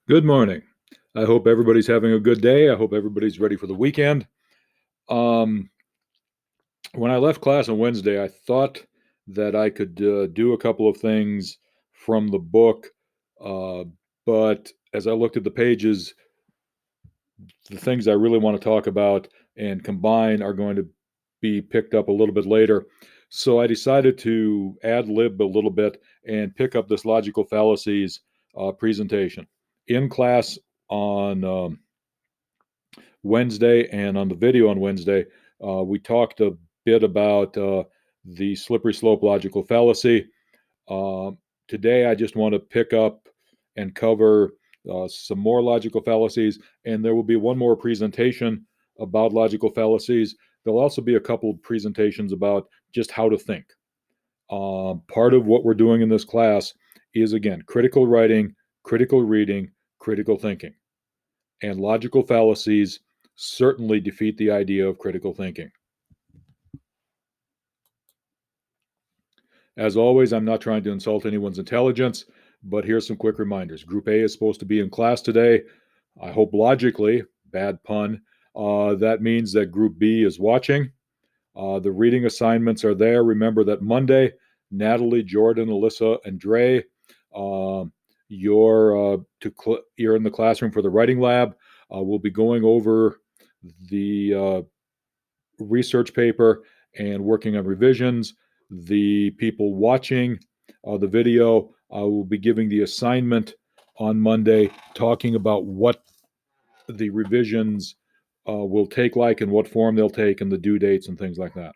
Good morning. I hope everybody's having a good day. I hope everybody's ready for the weekend. Um, when I left class on Wednesday, I thought that I could do a couple of things from the book, uh, but as I looked at the pages, the things I really want to talk about and combine are going to be picked up a little bit later. So I decided to ad lib a little bit and pick up this logical fallacies presentation in class on Wednesday, and on the video on Wednesday, we talked a bit about the slippery slope logical fallacy. Um, Today, I just want to pick up and cover some more logical fallacies, and there will be one more presentation about logical fallacies. There'll also be a couple of presentations about just how to think. Part of what we're doing in this class is, again, critical writing, critical reading, critical thinking. And logical fallacies certainly defeat the idea of critical thinking. As always, I'm not trying to insult anyone's intelligence, but here's some quick reminders. Group A is supposed to be in class today. I hope logically, bad pun, that means that Group B is watching. The reading assignments are there. Remember that Monday, Natalie, Jordan, Alyssa, and Dre, you're in the classroom for the writing lab. We'll be going over the research paper and working on revisions. The people watching the video will be giving the assignment on Monday, talking about what the revisions will take like and what form they'll take and the due dates and things like that.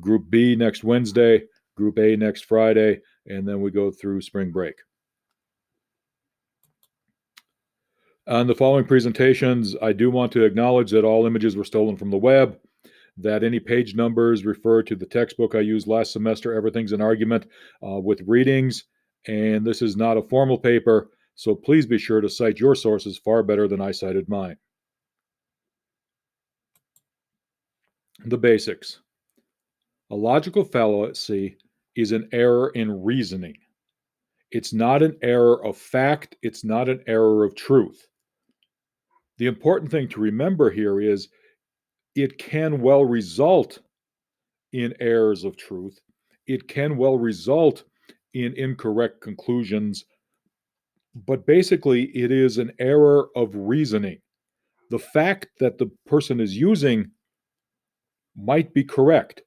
Group B next Wednesday, Group A next Friday, and then we go through spring break. On the following presentations, I do want to acknowledge that all images were stolen from the web, that any page numbers refer to the textbook I used last semester, Everything's an Argument, with readings, and this is not a formal paper, so please be sure to cite your sources far better than I cited mine. The basics. A logical fallacy is an error in reasoning. It's not an error of fact, it's not an error of truth. The important thing to remember here is it can well result in errors of truth. It can well result in incorrect conclusions, but basically it is an error of reasoning. The fact that the person is using might be correct.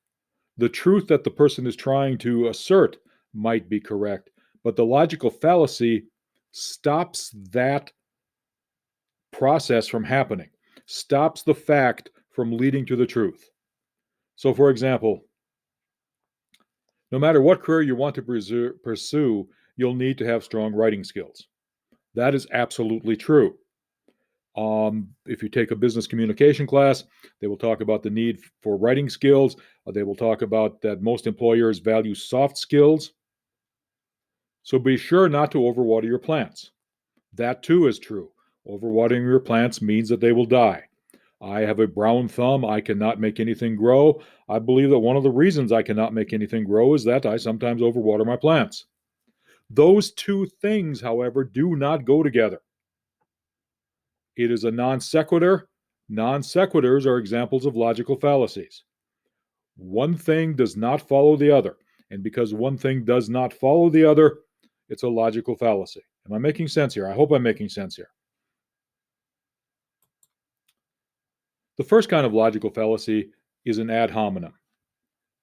The truth that the person is trying to assert might be correct, but the logical fallacy stops that process from happening, stops the fact from leading to the truth. So, for example, no matter what career you want to pursue, you'll need to have strong writing skills. That is absolutely true. If you take a business communication class, they will talk about the need for writing skills. They will talk about that most employers value soft skills. So be sure not to overwater your plants. That too is true. Overwatering your plants means that they will die. I have a brown thumb. I cannot make anything grow. I believe that one of the reasons I cannot make anything grow is that I sometimes overwater my plants. Those two things, however, do not go together. It is a non sequitur. Non sequiturs are examples of logical fallacies. One thing does not follow the other. And because one thing does not follow the other, it's a logical fallacy. Am I making sense here? I hope I'm making sense here. The first kind of logical fallacy is an ad hominem.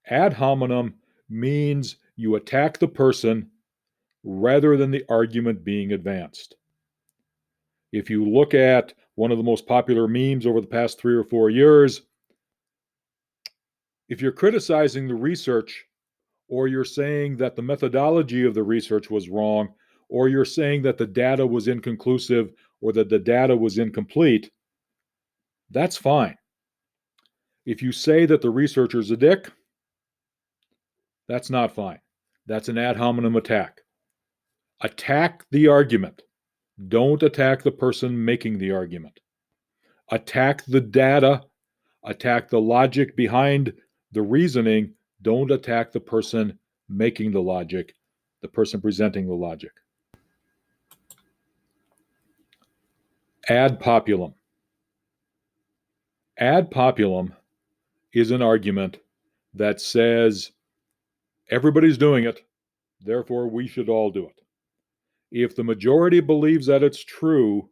Ad hominem means you attack the person rather than the argument being advanced. If you look at one of the most popular memes over the past 3 or 4 years, if you're criticizing the research, or you're saying that the methodology of the research was wrong, or you're saying that the data was inconclusive or that the data was incomplete, that's fine. If you say that the researcher's a dick, that's not fine. That's an ad hominem attack. Attack the argument. Don't attack the person making the argument. Attack the data. Attack the logic behind the reasoning. Don't attack the person making the logic, the person presenting the logic. Ad populum. Ad populum is an argument that says everybody's doing it, therefore we should all do it. If the majority believes that it's true,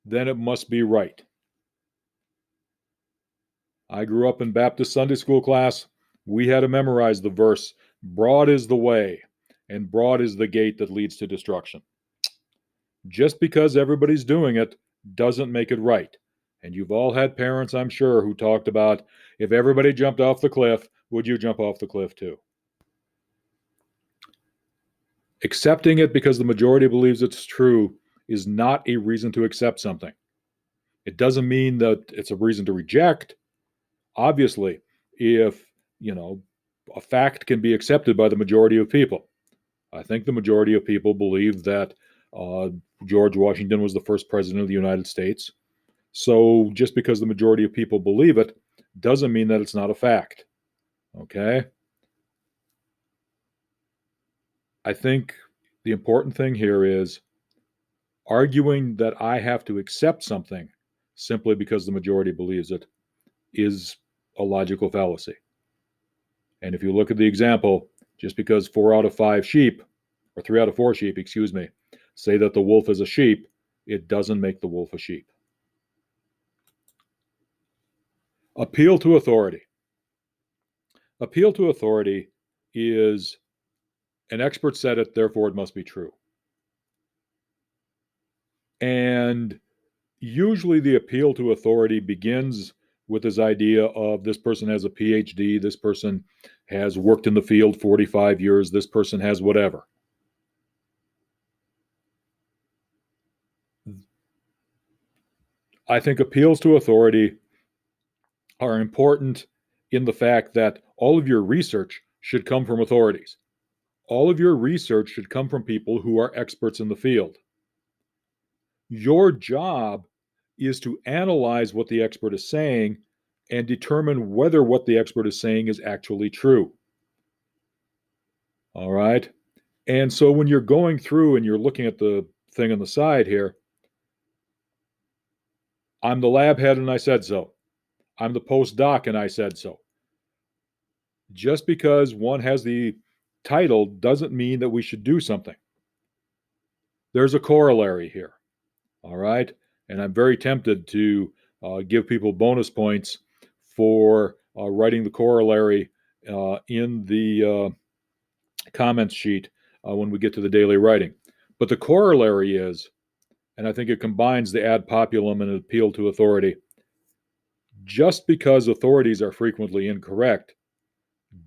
then it must be right. I grew up in Baptist Sunday school class. We had to memorize the verse, broad is the way, and broad is the gate that leads to destruction. Just because everybody's doing it doesn't make it right. And you've all had parents, I'm sure, who talked about, if everybody jumped off the cliff, would you jump off the cliff too? Accepting it because the majority believes it's true is not a reason to accept something. It doesn't mean that it's a reason to reject. Obviously, if, a fact can be accepted by the majority of people. I think the majority of people believe that George Washington was the first president of the United States. So just because the majority of people believe it doesn't mean that it's not a fact. Okay? I think the important thing here is arguing that I have to accept something simply because the majority believes it is a logical fallacy. And if you look at the example, just because 4 out of 5 sheep, or 3 out of 4 sheep, excuse me, say that the wolf is a sheep, it doesn't make the wolf a sheep. Appeal to authority. Appeal to authority is an expert said it, therefore it must be true. And usually the appeal to authority begins with this idea of this person has a PhD, this person has worked in the field 45 years, this person has whatever. I think appeals to authority are important in the fact that all of your research should come from authorities. All of your research should come from people who are experts in the field. Your job is to analyze what the expert is saying and determine whether what the expert is saying is actually true. All right? And so when you're going through and you're looking at the thing on the side here, I'm the lab head and I said so. I'm the postdoc and I said so. Just because one has the title doesn't mean that we should do something. There's a corollary here. All right? And I'm very tempted to give people bonus points for writing the corollary in the comments sheet when we get to the daily writing. But the corollary is, and I think it combines the ad populum and appeal to authority, just because authorities are frequently incorrect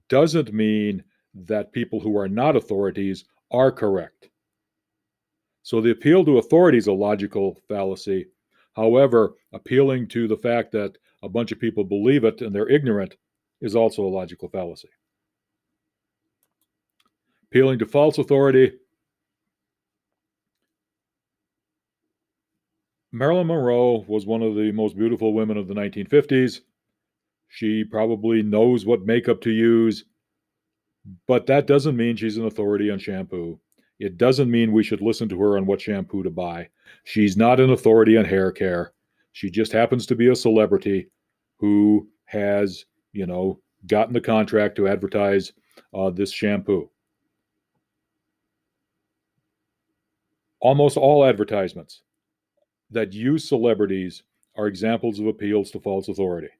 doesn't mean that people who are not authorities are correct. So the appeal to authority is a logical fallacy. However, appealing to the fact that a bunch of people believe it and they're ignorant is also a logical fallacy. Appealing to false authority. Marilyn Monroe was one of the most beautiful women of the 1950s. She probably knows what makeup to use, but that doesn't mean she's an authority on shampoo. It doesn't mean we should listen to her on what shampoo to buy. She's not an authority on hair care. She just happens to be a celebrity who has, gotten the contract to advertise this shampoo. Almost all advertisements that use celebrities are examples of appeals to false authority.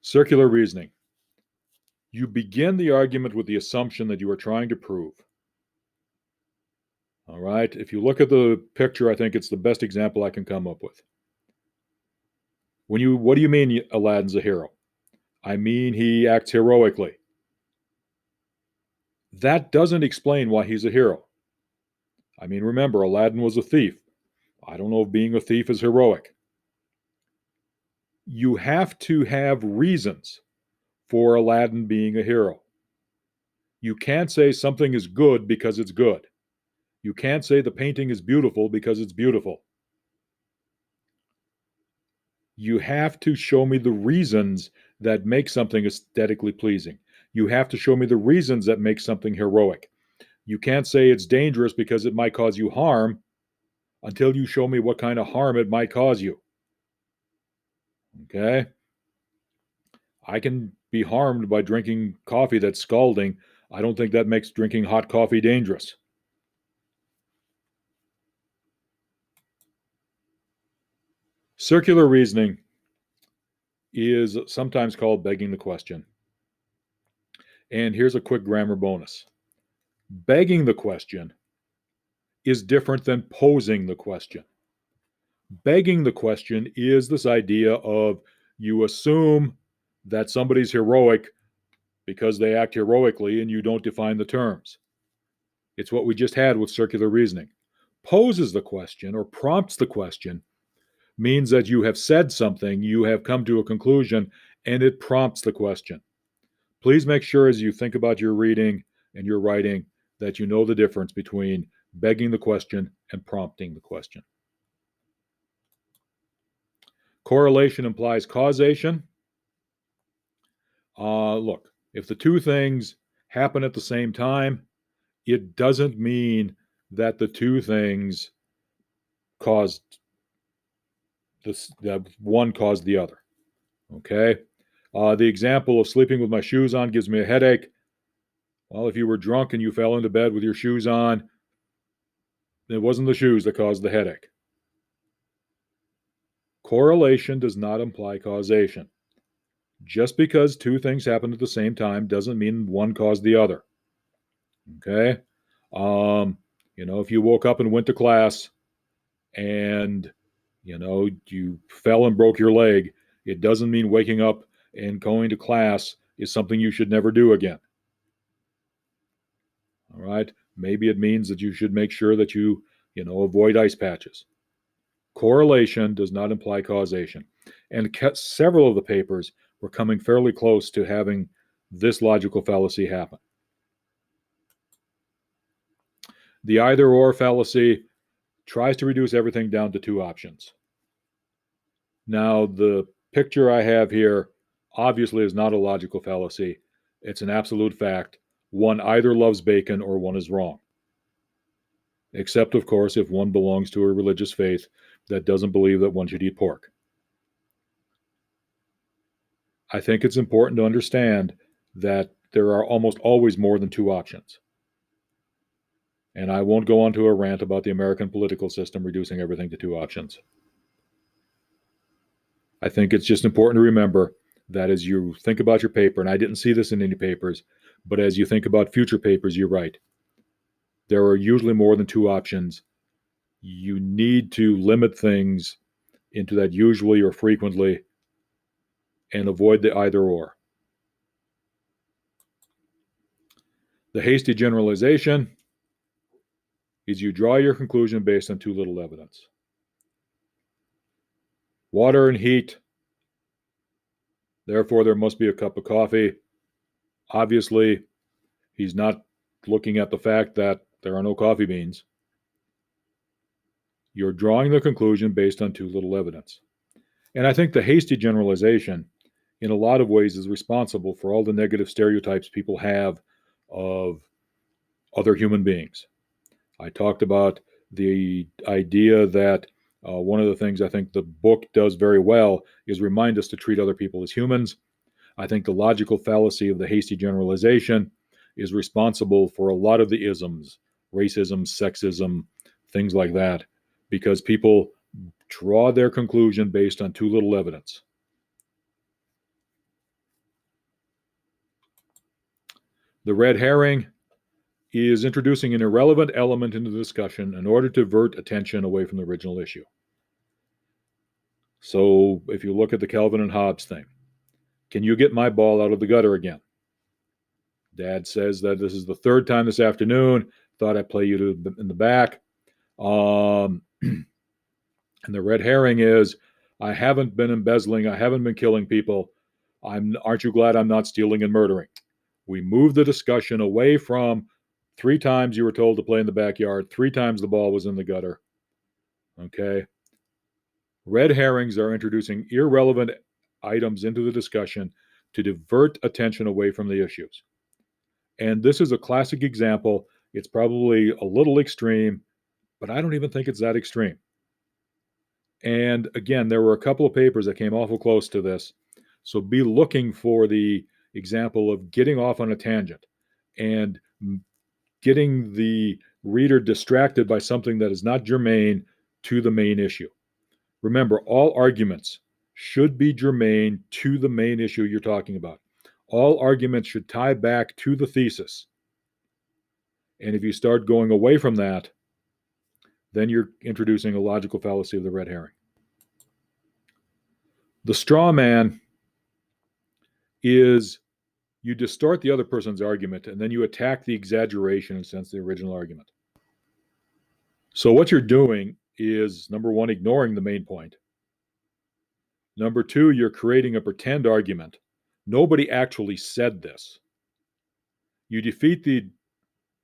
Circular reasoning. You begin the argument with the assumption that you are trying to prove. All right. If you look at the picture, I think it's the best example I can come up with. What do you mean Aladdin's a hero? I mean he acts heroically. That doesn't explain why he's a hero. I mean, remember, Aladdin was a thief. I don't know if being a thief is heroic. You have to have reasons for Aladdin being a hero. You can't say something is good because it's good. You can't say the painting is beautiful because it's beautiful. You have to show me the reasons that make something aesthetically pleasing. You have to show me the reasons that make something heroic. You can't say it's dangerous because it might cause you harm until you show me what kind of harm it might cause you. Okay? I can be harmed by drinking coffee that's scalding. I don't think that makes drinking hot coffee dangerous. Circular reasoning is sometimes called begging the question. And here's a quick grammar bonus. Begging the question is different than posing the question. Begging the question is this idea of you assume that somebody's heroic because they act heroically and you don't define the terms. It's what we just had with circular reasoning. Poses the question or prompts the question means that you have said something, you have come to a conclusion, and it prompts the question. Please make sure as you think about your reading and your writing that you know the difference between begging the question and prompting the question. Correlation implies causation. Look, if the two things happen at the same time, it doesn't mean that the two things caused this, that one caused the other. Okay? The example of sleeping with my shoes on gives me a headache. Well, if you were drunk and you fell into bed with your shoes on, it wasn't the shoes that caused the headache. Correlation does not imply causation. Just because two things happen at the same time doesn't mean one caused the other. Okay? If you woke up and went to class and, you fell and broke your leg, it doesn't mean waking up and going to class is something you should never do again. All right? Maybe it means that you should make sure that you avoid ice patches. Correlation does not imply causation. And several of the papers were coming fairly close to having this logical fallacy happen. The either or fallacy tries to reduce everything down to two options. Now, the picture I have here obviously is not a logical fallacy. It's an absolute fact. One either loves bacon or one is wrong. Except, of course, if one belongs to a religious faith that doesn't believe that one should eat pork. I think it's important to understand that there are almost always more than two options. And I won't go on to a rant about the American political system reducing everything to two options. I think it's just important to remember that as you think about your paper, and I didn't see this in any papers, but as you think about future papers you write, there are usually more than two options. You need to limit things into that usually or frequently and avoid the either or. The hasty generalization is you draw your conclusion based on too little evidence. Water and heat, therefore there must be a cup of coffee. Obviously, he's not looking at the fact that there are no coffee beans. You're drawing the conclusion based on too little evidence. And I think the hasty generalization, in a lot of ways, is responsible for all the negative stereotypes people have of other human beings. I talked about the idea that one of the things I think the book does very well is remind us to treat other people as humans. I think the logical fallacy of the hasty generalization is responsible for a lot of the isms, racism, sexism, things like that, because people draw their conclusion based on too little evidence. The red herring is introducing an irrelevant element into the discussion in order to divert attention away from the original issue. So if you look at the Calvin and Hobbes thing, can you get my ball out of the gutter again? Dad says that this is the third time this afternoon. Thought I'd play you in the back. And the red herring is, I haven't been embezzling. I haven't been killing people. Aren't you glad I'm not stealing and murdering? We move the discussion away from 3 times you were told to play in the backyard, 3 times the ball was in the gutter. Okay? Red herrings are introducing irrelevant items into the discussion to divert attention away from the issues. And this is a classic example. It's probably a little extreme, but I don't even think it's that extreme. And again, there were a couple of papers that came awful close to this. So be looking for the example of getting off on a tangent and getting the reader distracted by something that is not germane to the main issue. Remember, all arguments should be germane to the main issue you're talking about. All arguments should tie back to the thesis. And if you start going away from that, then you're introducing a logical fallacy of the red herring. The straw man is you distort the other person's argument and then you attack the exaggeration instead of the original argument. So what you're doing is, number one, ignoring the main point. Number two, you're creating a pretend argument. Nobody actually said this. You defeat the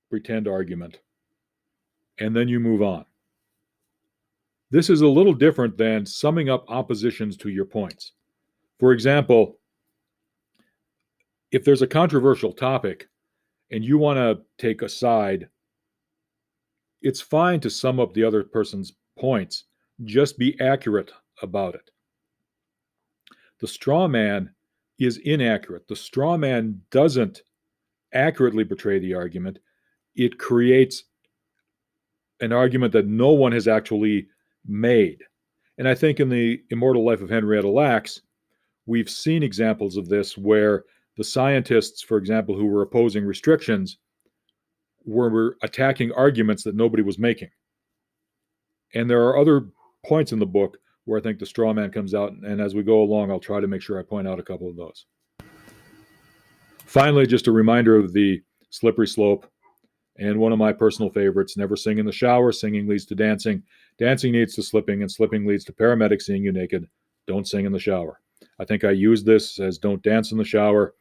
pretend argument, and then you move on. This is a little different than summing up oppositions to your points. For example, if there's a controversial topic and you want to take a side, it's fine to sum up the other person's points. Just be accurate about it. The straw man is inaccurate. The straw man doesn't accurately portray the argument. It creates an argument that no one has actually made. And I think in The Immortal Life of Henrietta Lacks, we've seen examples of this where the scientists, for example, who were opposing restrictions, were attacking arguments that nobody was making. And there are other points in the book where I think the straw man comes out, and as we go along, I'll try to make sure I point out a couple of those. Finally, just a reminder of the slippery slope, and one of my personal favorites: never sing in the shower. Singing leads to dancing. Dancing leads to slipping, and slipping leads to paramedics seeing you naked. Don't sing in the shower. I think I use this as don't dance in the shower.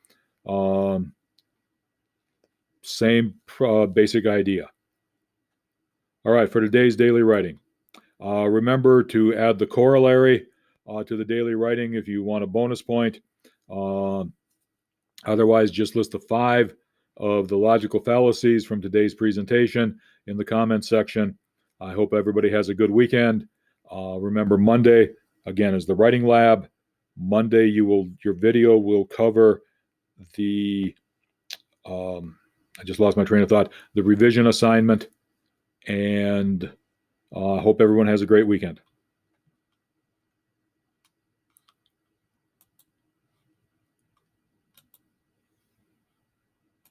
Same basic idea. All right, for today's daily writing, remember to add the corollary to the daily writing if you want a bonus point. Otherwise, just list the 5 of the logical fallacies from today's presentation in the comments section. I hope everybody has a good weekend. Remember, Monday, again, is the writing lab. Monday, your video will cover the, I just lost my train of thought, the revision assignment. And I hope everyone has a great weekend.